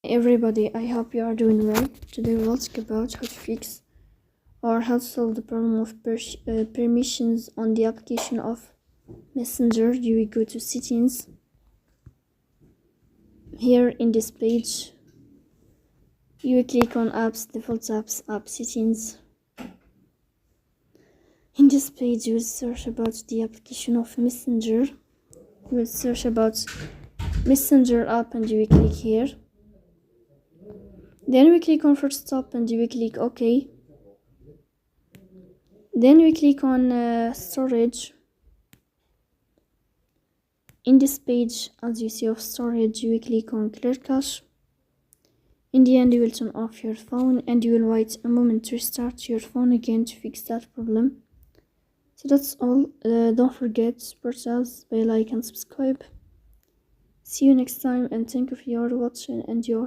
Everybody, I hope you are doing well. Today we'll talk about how to fix or how to solve the problem of permissions on the application of Messenger. You will go to settings. Here in this page, you will click on apps, default apps, app settings. In this page, you will search about the application of Messenger. You will search about Messenger app and you will click here. Then we click on first stop and we click OK. Then we click on storage. In this page, as you see of storage, you will click on clear cache. In the end, you will turn off your phone and you will wait a moment to restart your phone again to fix that problem. So that's all. Don't forget to support us by like and subscribe. See you next time and thank you for your watching and your